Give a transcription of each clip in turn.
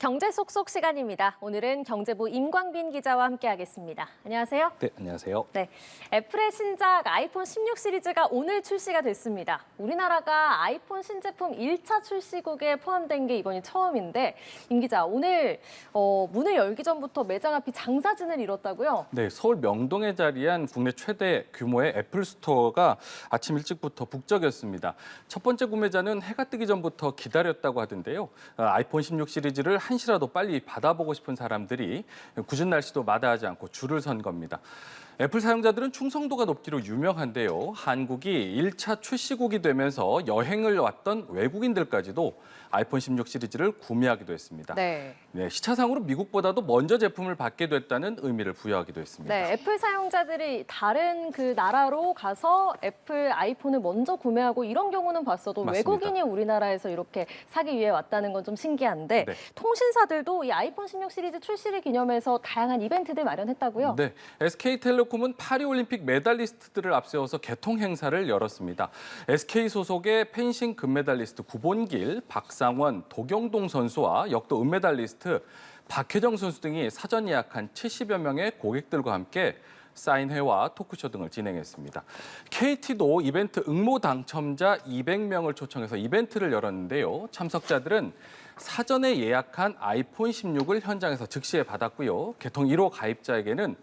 경제 속속 시간입니다. 오늘은 경제부 임광빈 기자와 함께하겠습니다. 안녕하세요. 네, 안녕하세요. 네, 애플의 신작 아이폰 16 시리즈가 오늘 출시가 됐습니다. 우리나라가 아이폰 신제품 1차 출시국에 포함된 게 이번이 처음인데 임 기자, 오늘 문을 열기 전부터 매장 앞이 장사진을 이뤘다고요? 네, 서울 명동에 자리한 국내 최대 규모의 애플 스토어가 아침 일찍부터 북적였습니다. 첫 번째 구매자는 해가 뜨기 전부터 기다렸다고 하던데요. 아이폰 16 시리즈를 한시라도 빨리 받아보고 싶은 사람들이 궂은 날씨도 마다하지 않고 줄을 선 겁니다. 애플 사용자들은 충성도가 높기로 유명한데요. 한국이 1차 출시국이 되면서 여행을 왔던 외국인들까지도 아이폰 16 시리즈를 구매하기도 했습니다. 네. 시차상으로 미국보다도 먼저 제품을 받게 됐다는 의미를 부여하기도 했습니다. 네, 애플 사용자들이 다른 그 나라로 가서 애플 아이폰을 먼저 구매하고 이런 경우는 봤어도 맞습니다. 외국인이 우리나라에서 이렇게 사기 위해 왔다는 건 좀 신기한데 네. 통신사들도 이 아이폰 16 시리즈 출시를 기념해서 다양한 이벤트들 마련했다고요? 네, SK텔레콤은 파리올림픽 메달리스트들을 앞세워서 개통 행사를 열었습니다. SK 소속의 펜싱 금메달리스트 구본길, 박상원, 도경동 선수와 역도 은메달리스트 박혜정 선수 등이 사전 예약한 70여 명의 고객들과 함께 사인회와 토크쇼 등을 진행했습니다. KT도 이벤트 응모 당첨자 200명을 초청해서 이벤트를 열었는데요. 참석자들은 사전에 예약한 아이폰 16을 현장에서 즉시에 받았고요. 개통 1호 가입자에게는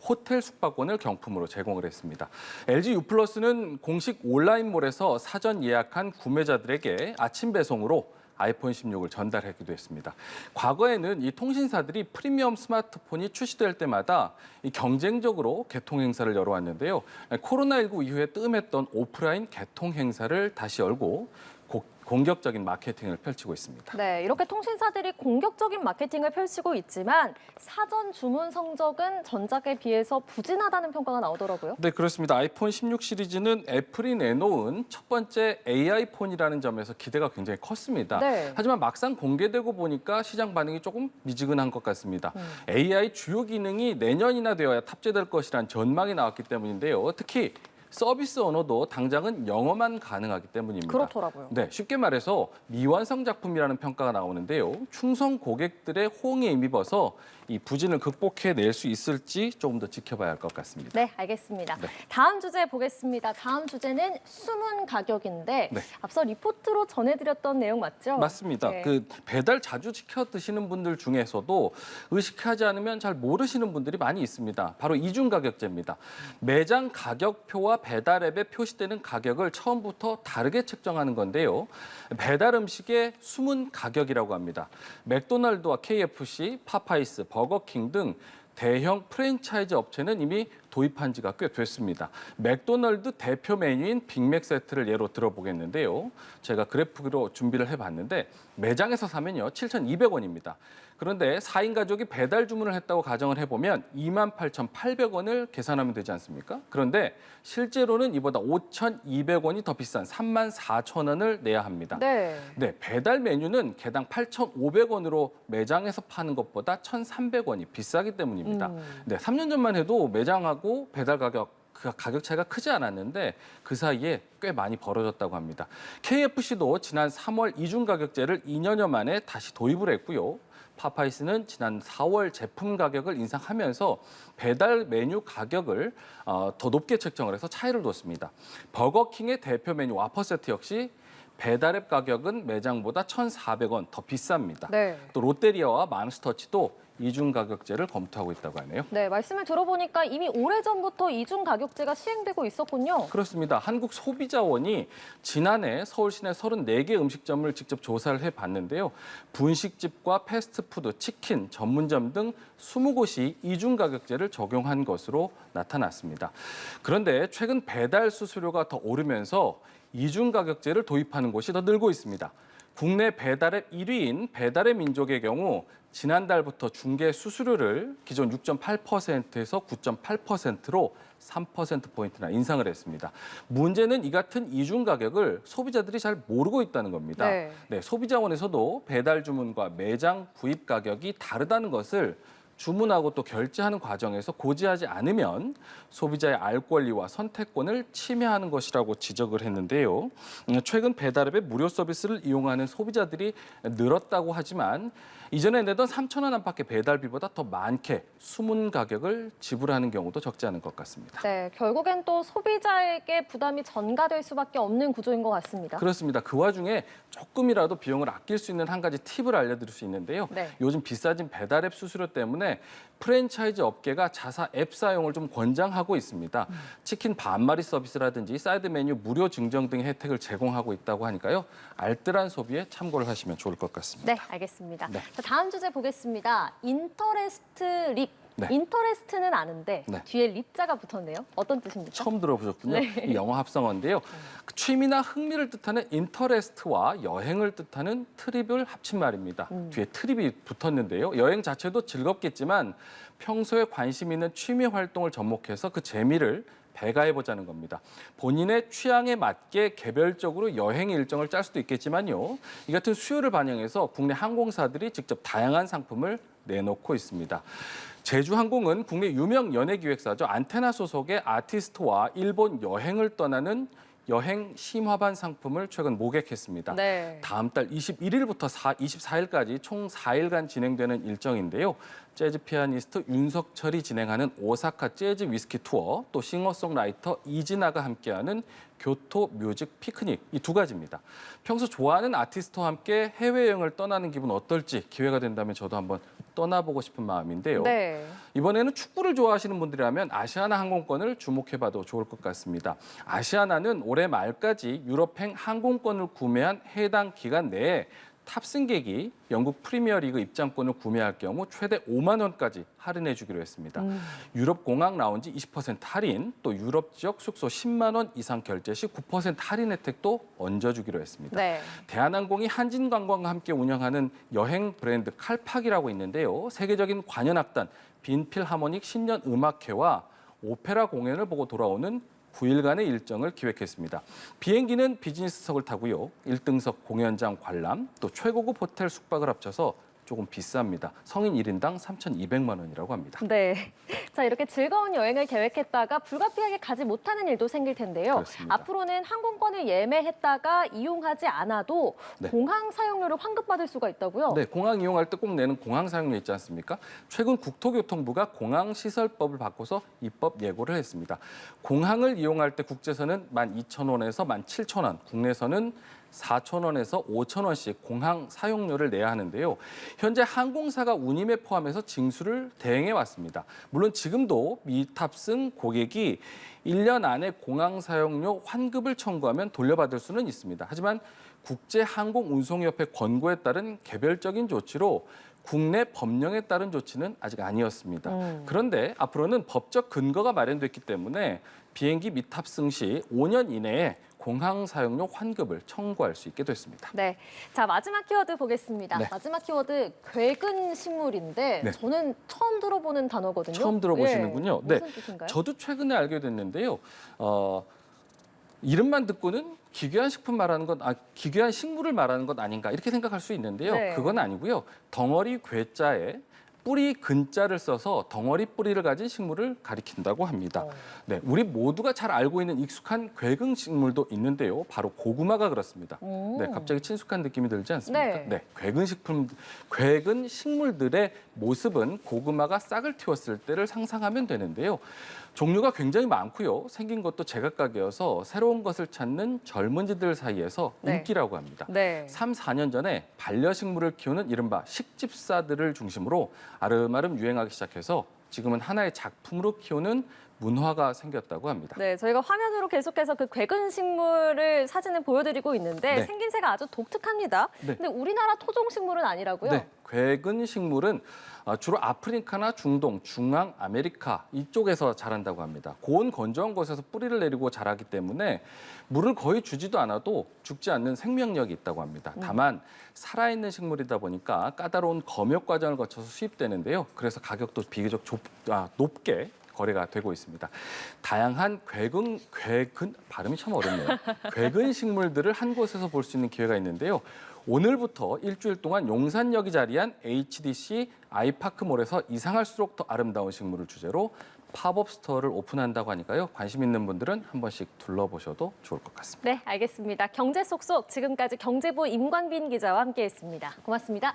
호텔 숙박권을 경품으로 제공을 했습니다. LG U+는 공식 온라인몰에서 사전 예약한 구매자들에게 아침 배송으로 아이폰 16을 전달하기도 했습니다. 과거에는 이 통신사들이 프리미엄 스마트폰이 출시될 때마다 이 경쟁적으로 개통 행사를 열어왔는데요. 코로나19 이후에 뜸했던 오프라인 개통 행사를 다시 열고 공격적인 마케팅을 펼치고 있습니다. 네, 이렇게 통신사들이 공격적인 마케팅을 펼치고 있지만 사전 주문 성적은 전작에 비해서 부진하다는 평가가 나오더라고요. 네, 그렇습니다. 아이폰 16 시리즈는 애플이 내놓은 첫 번째 AI 폰이라는 점에서 기대가 굉장히 컸습니다. 네. 하지만 막상 공개되고 보니까 시장 반응이 조금 미지근한 것 같습니다. AI 주요 기능이 내년이나 되어야 탑재될 것이란 전망이 나왔기 때문인데요. 특히 서비스 언어도 당장은 영어만 가능하기 때문입니다. 그렇더라고요. 네, 쉽게 말해서 미완성 작품이라는 평가가 나오는데요. 충성 고객들의 호응에 힘입어서 이 부진을 극복해낼 수 있을지 조금 더 지켜봐야 할 것 같습니다. 네, 알겠습니다. 네. 다음 주제 보겠습니다. 다음 주제는 숨은 가격인데 네. 앞서 리포트로 전해드렸던 내용 맞죠? 맞습니다. 네. 그 배달 자주 시켜 드시는 분들 중에서도 의식하지 않으면 잘 모르시는 분들이 많이 있습니다. 바로 이중 가격제입니다. 매장 가격표와 배달 앱에 표시되는 가격을 처음부터 다르게 책정하는 건데요. 배달 음식의 숨은 가격이라고 합니다. 맥도날드와 KFC, 파파이스, 버거킹 등 대형 프랜차이즈 업체는 이미 도입한 지가 꽤 됐습니다. 맥도날드 대표 메뉴인 빅맥 세트를 예로 들어보겠는데요. 제가 그래프로 준비를 해봤는데 매장에서 사면요 7,200원입니다. 그런데 4인 가족이 배달 주문을 했다고 가정을 해보면 28,800원을 계산하면 되지 않습니까? 그런데 실제로는 이보다 5,200원이 더 비싼 34,000원을 내야 합니다. 네. 네, 배달 메뉴는 개당 8,500원으로 매장에서 파는 것보다 1,300원이 비싸기 때문입니다. 네, 3년 전만 해도 매장하고 배달 가격 차이가 크지 않았는데 그 사이에 꽤 많이 벌어졌다고 합니다. KFC도 지난 3월 이중 가격제를 2년여 만에 다시 도입을 했고요. 파파이스는 지난 4월 제품 가격을 인상하면서 배달 메뉴 가격을 더 높게 책정을 해서 차이를 뒀습니다. 버거킹의 대표 메뉴 와퍼 세트 역시 배달앱 가격은 매장보다 1,400원 더 비쌉니다. 네. 또 롯데리아와 맘스터치도 이중 가격제를 검토하고 있다고 하네요. 네, 말씀을 들어보니까 이미 오래전부터 이중 가격제가 시행되고 있었군요. 그렇습니다. 한국소비자원이 지난해 서울 시내 34개 음식점을 직접 조사를 해봤는데요. 분식집과 패스트푸드, 치킨, 전문점 등 20곳이 이중 가격제를 적용한 것으로 나타났습니다. 그런데 최근 배달 수수료가 더 오르면서 이중 가격제를 도입하는 곳이 더 늘고 있습니다. 국내 배달앱 1위인 배달의 민족의 경우 지난달부터 중개 수수료를 기존 6.8%에서 9.8%로 3%포인트나 인상을 했습니다. 문제는 이 같은 이중 가격을 소비자들이 잘 모르고 있다는 겁니다. 네. 네, 소비자원에서도 배달 주문과 매장 구입 가격이 다르다는 것을 주문하고 또 결제하는 과정에서 고지하지 않으면 소비자의 알 권리와 선택권을 침해하는 것이라고 지적을 했는데요. 최근 배달앱의 무료 서비스를 이용하는 소비자들이 늘었다고 하지만 이전에 내던 3,000원 안팎의 배달비보다 더 많게 숨은 가격을 지불하는 경우도 적지 않은 것 같습니다. 네, 결국엔 또 소비자에게 부담이 전가될 수밖에 없는 구조인 것 같습니다. 그렇습니다. 그 와중에 조금이라도 비용을 아낄 수 있는 한 가지 팁을 알려드릴 수 있는데요. 네. 요즘 비싸진 배달앱 수수료 때문에 프랜차이즈 업계가 자사 앱 사용을 좀 권장하고 있습니다. 치킨 반마리 서비스라든지 사이드 메뉴 무료 증정 등의 혜택을 제공하고 있다고 하니까요. 알뜰한 소비에 참고를 하시면 좋을 것 같습니다. 네, 알겠습니다. 네. 자, 다음 주제 보겠습니다. 인터레스트 립. 네. 인터레스트는 아는데 네. 뒤에 립자가 붙었네요. 어떤 뜻입니까? 처음 들어보셨군요. 네. 이 영어 합성어인데요. 그 취미나 흥미를 뜻하는 인터레스트와 여행을 뜻하는 트립을 합친 말입니다. 뒤에 트립이 붙었는데요. 여행 자체도 즐겁겠지만 평소에 관심 있는 취미 활동을 접목해서 그 재미를 배가해보자는 겁니다. 본인의 취향에 맞게 개별적으로 여행 일정을 짤 수도 있겠지만요. 이 같은 수요를 반영해서 국내 항공사들이 직접 다양한 상품을 내놓고 있습니다. 제주항공은 국내 유명 연예기획사죠. 안테나 소속의 아티스트와 일본 여행을 떠나는 여행 심화반 상품을 최근 모객했습니다. 네. 다음 달 21일부터 24일까지 총 4일간 진행되는 일정인데요. 재즈 피아니스트 윤석철이 진행하는 오사카 재즈 위스키 투어, 또 싱어송라이터 이진아가 함께하는 교토 뮤직 피크닉, 이 두 가지입니다. 평소 좋아하는 아티스트와 함께 해외여행을 떠나는 기분 어떨지 기회가 된다면 저도 한번 떠나보고 싶은 마음인데요. 네. 이번에는 축구를 좋아하시는 분들이라면 아시아나 항공권을 주목해봐도 좋을 것 같습니다. 아시아나는 올해 말까지 유럽행 항공권을 구매한 해당 기간 내에 탑승객이 영국 프리미어리그 입장권을 구매할 경우 최대 5만 원까지 할인해 주기로 했습니다. 유럽 공항 라운지 20% 할인, 또 유럽 지역 숙소 10만 원 이상 결제 시 9% 할인 혜택도 얹어주기로 했습니다. 네. 대한항공이 한진관광과 함께 운영하는 여행 브랜드 칼팍이라고 있는데요. 세계적인 관현악단 빈필하모닉 신년 음악회와 오페라 공연을 보고 돌아오는 9일간의 일정을 기획했습니다. 비행기는 비즈니스석을 타고요. 1등석 공연장 관람, 또 최고급 호텔 숙박을 합쳐서 조금 비쌉니다. 성인 1인당 3,200만 원이라고 합니다. 네. 자, 이렇게 즐거운 여행을 계획했다가 불가피하게 가지 못하는 일도 생길 텐데요. 그렇습니다. 앞으로는 항공권을 예매했다가 이용하지 않아도 네. 공항 사용료를 환급받을 수가 있다고요? 네, 공항 이용할 때 꼭 내는 공항 사용료 있지 않습니까? 최근 국토교통부가 공항시설법을 바꿔서 입법 예고를 했습니다. 공항을 이용할 때 국제선은 12,000원에서 17,000원, 국내선은 4,000원에서 5,000원씩 공항 사용료를 내야 하는데요. 현재 항공사가 운임에 포함해서 징수를 대행해 왔습니다. 물론 지금도 미탑승 고객이 1년 안에 공항 사용료 환급을 청구하면 돌려받을 수는 있습니다. 하지만 국제항공운송협회 권고에 따른 개별적인 조치로 국내 법령에 따른 조치는 아직 아니었습니다. 그런데 앞으로는 법적 근거가 마련됐기 때문에 비행기 미탑승 시 5년 이내에 공항 사용료 환급을 청구할 수 있게 됐습니다. 네. 자, 마지막 키워드 보겠습니다. 네. 마지막 키워드 괴근 식물인데 네. 저는 처음 들어보는 단어거든요. 처음 들어보시는군요. 예, 무슨 네. 뜻인가요? 저도 최근에 알게 됐는데요. 이름만 듣고는 기괴한 식품 말하는 것, 기괴한 식물을 말하는 것 아닌가 이렇게 생각할 수 있는데요. 네. 그건 아니고요. 덩어리 괴자에 뿌리 근자를 써서 덩어리 뿌리를 가진 식물을 가리킨다고 합니다. 네, 우리 모두가 잘 알고 있는 익숙한 괴근 식물도 있는데요. 바로 고구마가 그렇습니다. 네, 갑자기 친숙한 느낌이 들지 않습니까? 네. 괴근 식물들의 모습은 고구마가 싹을 틔웠을 때를 상상하면 되는데요. 종류가 굉장히 많고요. 생긴 것도 제각각이어서 새로운 것을 찾는 젊은이들 사이에서 네. 인기라고 합니다. 네. 3, 4년 전에 반려식물을 키우는 이른바 식집사들을 중심으로 아름아름 유행하기 시작해서 지금은 하나의 작품으로 키우는 문화가 생겼다고 합니다. 네, 저희가 화면으로 계속해서 그 괴근 식물을 사진을 보여드리고 있는데 네. 생김새가 아주 독특합니다. 네. 근데 우리나라 토종 식물은 아니라고요? 네, 괴근 식물은 주로 아프리카나 중동, 중앙 아메리카 이쪽에서 자란다고 합니다. 고온 건조한 곳에서 뿌리를 내리고 자라기 때문에 물을 거의 주지도 않아도 죽지 않는 생명력이 있다고 합니다. 다만 살아있는 식물이다 보니까 까다로운 검역 과정을 거쳐서 수입되는데요. 그래서 가격도 비교적 높게 거래가 되고 있습니다. 다양한 괴근 발음이 참 어렵네요. 괴근 식물들을 한 곳에서 볼 수 있는 기회가 있는데요. 오늘부터 일주일 동안 용산역이 자리한 HDC 아이파크몰에서 이상할수록 더 아름다운 식물을 주제로 팝업 스토어를 오픈한다고 하니까요. 관심 있는 분들은 한 번씩 둘러보셔도 좋을 것 같습니다. 네, 알겠습니다. 경제 속속 지금까지 경제부 임광빈 기자와 함께했습니다. 고맙습니다.